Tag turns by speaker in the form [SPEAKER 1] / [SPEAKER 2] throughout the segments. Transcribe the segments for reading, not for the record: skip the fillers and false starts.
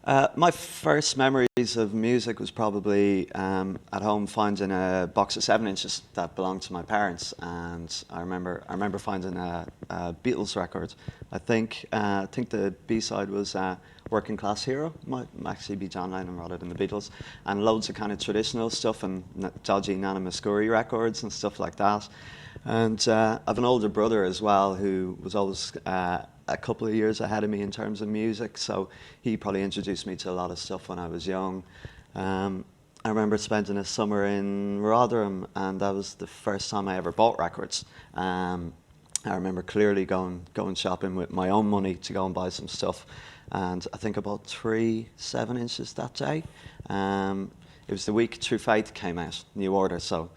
[SPEAKER 1] My first memories of music was probably at home finding a box of 7 inches that belonged to my parents, and I remember finding a Beatles record. I think the B-side was "Working Class Hero." Might actually be John Lennon rather than the Beatles, and loads of kind of traditional stuff and dodgy Nana Muscuri records and stuff like that. And I have an older brother as well who was always a couple of years ahead of me in terms of music, so he probably introduced me to a lot of stuff when I was young. I remember spending a summer in Rotherham, and that was the first time I ever bought records. I remember clearly going shopping with my own money to go and buy some stuff, and I think I bought 3 7 inches that day. It was the week True Faith came out, New Order, so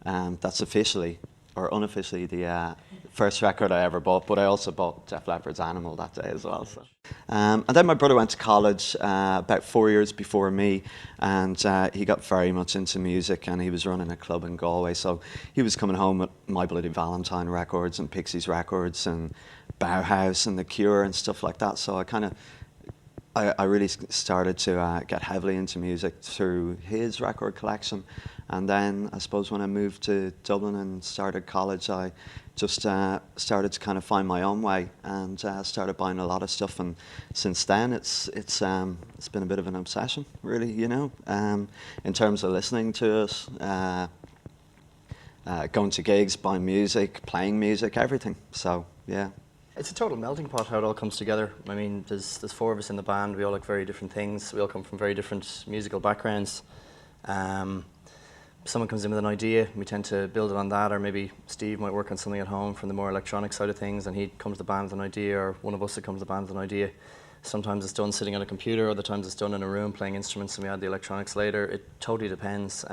[SPEAKER 1] that's officially or unofficially the first record I ever bought, but I also bought Def Leppard's Animal that day as well. So. And then my brother went to college about 4 years before me, and he got very much into music, and he was running a club in Galway, so he was coming home with My Bloody Valentine records and Pixies records and Bauhaus and The Cure and stuff like that, so I really started to get heavily into music through his record collection. And then I suppose when I moved to Dublin and started college, I just started to kind of find my own way, and started buying a lot of stuff. And since then, it's been a bit of an obsession, really, in terms of listening to it, going to gigs, buying music, playing music, everything. So yeah.
[SPEAKER 2] It's a total melting pot how it all comes together. I mean, there's four of us in the band. We all like very different things. We all come from very different musical backgrounds. Someone comes in with an idea, we tend to build it on that, or maybe Steve might work on something at home from the more electronic side of things, and he comes to the band with an idea, or one of us that comes to the band with an idea. Sometimes it's done sitting on a computer, other times it's done in a room playing instruments, and we add the electronics later. It totally depends.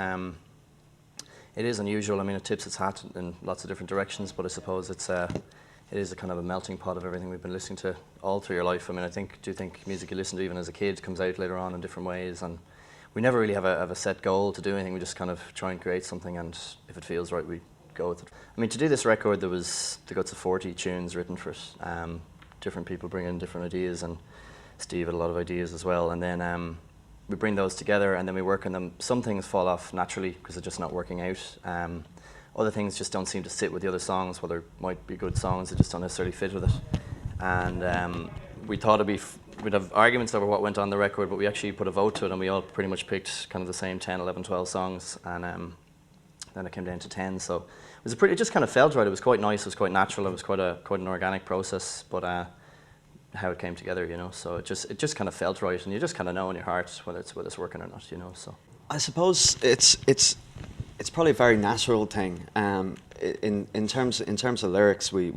[SPEAKER 2] It is unusual. I mean, it tips its hat in lots of different directions, but I suppose it is a kind of a melting pot of everything we've been listening to all through your life. I mean, do you think music you listen to even as a kid comes out later on in different ways? And we never really have a set goal to do anything. We just kind of try and create something, and if it feels right, we go with it. I mean, to do this record, there got 40 tunes written for it. Different people bring in different ideas, and Steve had a lot of ideas as well. And then we bring those together, and then we work on them. Some things fall off naturally because they're just not working out. Other things just don't seem to sit with the other songs. Well, there might be good songs that just don't necessarily fit with it. And we thought we'd have arguments over what went on the record, but we actually put a vote to it, and we all pretty much picked kind of the same 10, 11, 12 songs, and then it came down to 10. So it just kind of felt right. It was quite nice. It was quite natural. It was quite an organic process, but how it came together, So it just kind of felt right, and you just kind of know in your heart whether it's working or not, So
[SPEAKER 1] I suppose it's probably a very natural thing. In terms of lyrics, we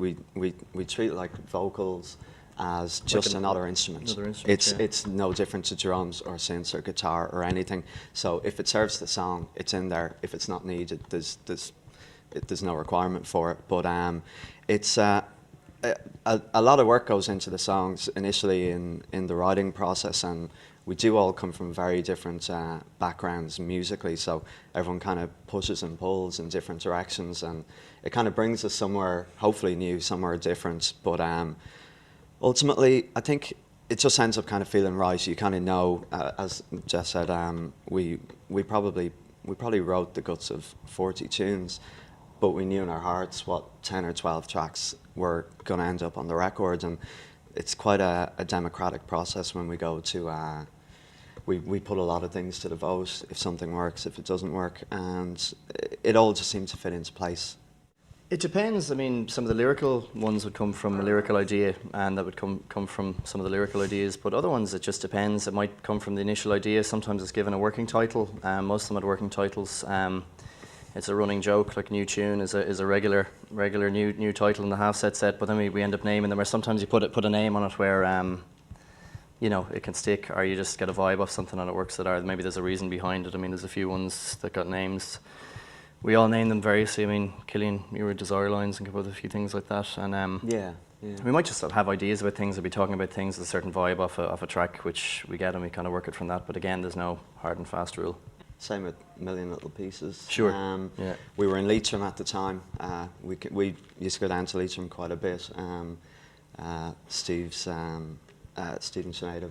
[SPEAKER 1] treat it like vocals as just another instrument. It's no different to drums or synths or guitar or anything. So if it serves the song, it's in there. If it's not needed, there's no requirement for it. But it's a lot of work goes into the songs initially in the writing process, and we do all come from very different backgrounds musically, so everyone kind of pushes and pulls in different directions, and it kind of brings us somewhere hopefully new, somewhere different. But ultimately, I think it just ends up kind of feeling right. You kind of know, as Jess said, we probably wrote the guts of 40 tunes, but we knew in our hearts what 10 or 12 tracks were going to end up on the record, and it's quite a democratic process when we go to. We put a lot of things to the vote. If something works, if it doesn't work, and it all just seems to fit into place.
[SPEAKER 2] It depends. I mean, some of the lyrical ones would come from a lyrical idea, and that would come from some of the lyrical ideas, but other ones, it just depends. It might come from the initial idea. Sometimes it's given a working title. Most of them had working titles. It's a running joke, like new tune is a regular new title in the Halfset set, but then we end up naming them, or sometimes you put a name on it where it can stick, or you just get a vibe off something and it works it out. Maybe there's a reason behind it. I mean, there's a few ones that got names. We all named them variously. I mean, Killian, you were Desire Lines and come up with a few things like that. And
[SPEAKER 1] yeah.
[SPEAKER 2] We might just have ideas about things, or be talking about things with a certain vibe off a track, which we get, and we kind of work it from that. But again, there's no hard and fast rule.
[SPEAKER 1] Same with Million Little Pieces.
[SPEAKER 2] Sure. Yeah.
[SPEAKER 1] We were in Leitrim at the time. We used to go down to Leitrim quite a bit. Steve's Steve and Sinead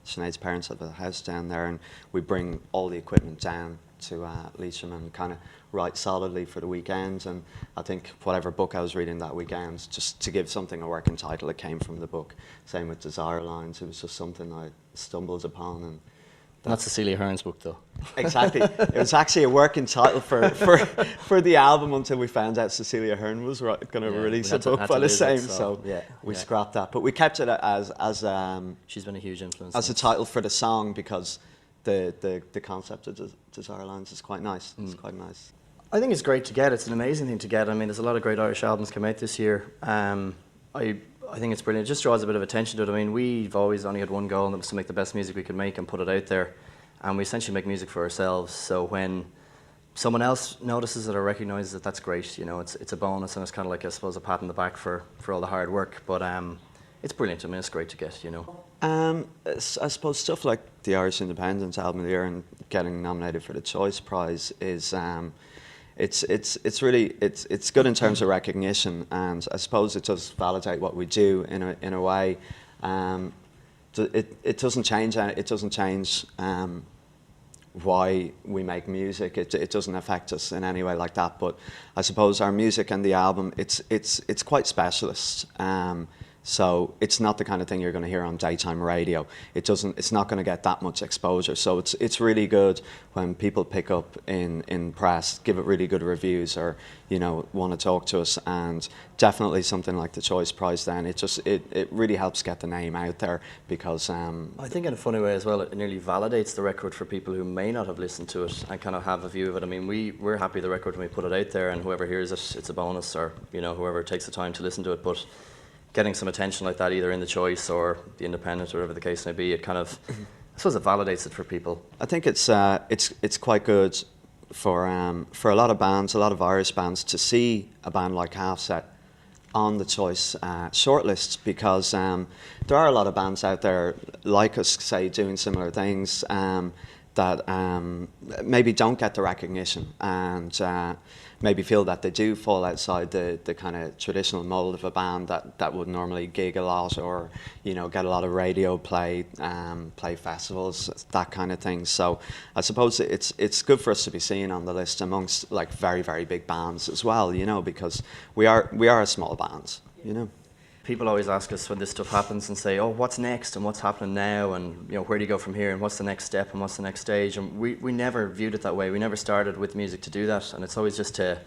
[SPEAKER 1] Sinead's parents have a house down there, and we bring all the equipment down to Leitrim and kind of write solidly for the weekend. And I think whatever book I was reading that weekend, just to give something a working title, it came from the book. Same with Desire Lines, it was just something I stumbled upon. And
[SPEAKER 2] not Cecilia Hearn's book, though.
[SPEAKER 1] Exactly. It was actually a working title for the album until we found out Cecilia Hearn was going to release a book by the same. So we scrapped that. But we kept it as
[SPEAKER 2] she's been a huge influence.
[SPEAKER 1] As a title for the song, because the concept of Desire Lines is quite nice. It's quite nice.
[SPEAKER 2] I think it's great to get. It's an amazing thing to get. I mean, there's a lot of great Irish albums come out this year. I think it's brilliant. It just draws a bit of attention to it. I mean, we've always only had one goal, and that was to make the best music we could make and put it out there. And we essentially make music for ourselves. So when someone else notices it or recognises it, that's great. You know, it's a bonus, and it's kind of like, I suppose, a pat on the back for all the hard work. But it's brilliant. I mean, it's great to get, you know.
[SPEAKER 1] I suppose stuff like the Irish Independent Album of the Year and getting nominated for the Choice Prize is it's really good in terms of recognition, and I suppose it does validate what we do in a way. It doesn't change. It doesn't change why we make music. It doesn't affect us in any way like that. But I suppose our music and the album, it's quite specialist. So it's not the kind of thing you're going to hear on daytime radio. It's not going to get that much exposure. So it's really good when people pick up in press, give it really good reviews, or want to talk to us. And definitely something like the Choice Prize, then it really helps get the name out there, because
[SPEAKER 2] I think in a funny way as well, it nearly validates the record for people who may not have listened to it and kind of have a view of it. I mean, we're happy with the record when we put it out there, and whoever hears it, it's a bonus, or whoever takes the time to listen to it. But getting some attention like that, either in the Choice or the Independent, or whatever the case may be, it kind of, I suppose, it validates it for people.
[SPEAKER 1] I think it's quite good for a lot of bands, a lot of Irish bands, to see a band like Halfset on the Choice shortlist, because there are a lot of bands out there like us, say, doing similar things that maybe don't get the recognition, and maybe feel that they do fall outside the kind of traditional mold of a band that would normally gig a lot, or get a lot of radio play, play festivals, that kind of thing. So I suppose it's good for us to be seen on the list amongst like very, very big bands as well, because we are a small band,
[SPEAKER 2] People always ask us when this stuff happens and say, oh, what's next and what's happening now, and where do you go from here, and what's the next step and what's the next stage? And we never viewed it that way. We never started with music to do that, and it's always just to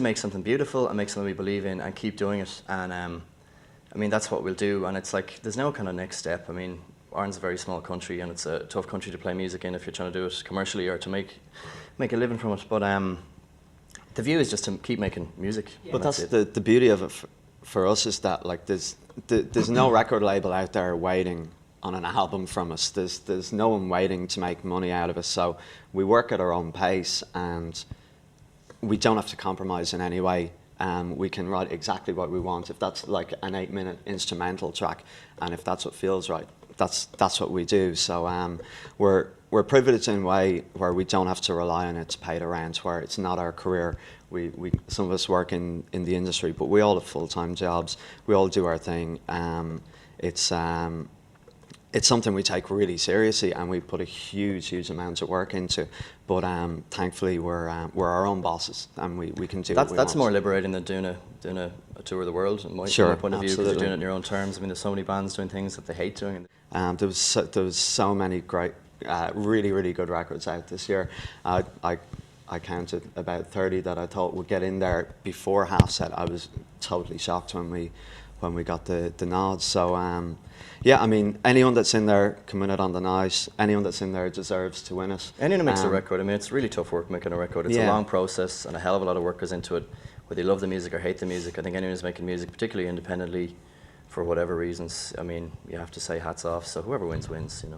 [SPEAKER 2] make something beautiful and make something we believe in and keep doing it. And I mean, that's what we'll do. And it's like, there's no kind of next step. I mean, Ireland's a very small country, and it's a tough country to play music in if you're trying to do it commercially or to make a living from it. But the view is just to keep making music.
[SPEAKER 1] Yeah. But that's the beauty of it for us, is that like there's no record label out there waiting on an album from us. There's no one waiting to make money out of us. So we work at our own pace, and we don't have to compromise in any way. We can write exactly what we want. If that's like an 8-minute instrumental track, and if that's what feels right, that's what we do. So we're privileged in a way where we don't have to rely on it to pay the rent, where it's not our career. Some of us work in the industry, but we all have full-time jobs. We all do our thing. It's something we take really seriously, and we put a huge amount of work into. But thankfully, we're our own bosses, and we can do what we want.
[SPEAKER 2] That's more liberating than doing a tour of the world, in my point of view, because you're doing it in your own terms. I mean, there's so many bands doing things that they hate doing.
[SPEAKER 1] There was so many great, really good records out this year. I counted about 30 that I thought would get in there before Halfset. I was totally shocked when we got the nod. So yeah, I mean, anyone that's in there can win it on the night. Anyone that's in there deserves to win it.
[SPEAKER 2] Anyone who makes a record, I mean, it's really tough work making a record. It's a long process, and a hell of a lot of work goes into it. Whether you love the music or hate the music, I think anyone who's making music, particularly independently, for whatever reasons, I mean, you have to say hats off. So whoever wins, wins.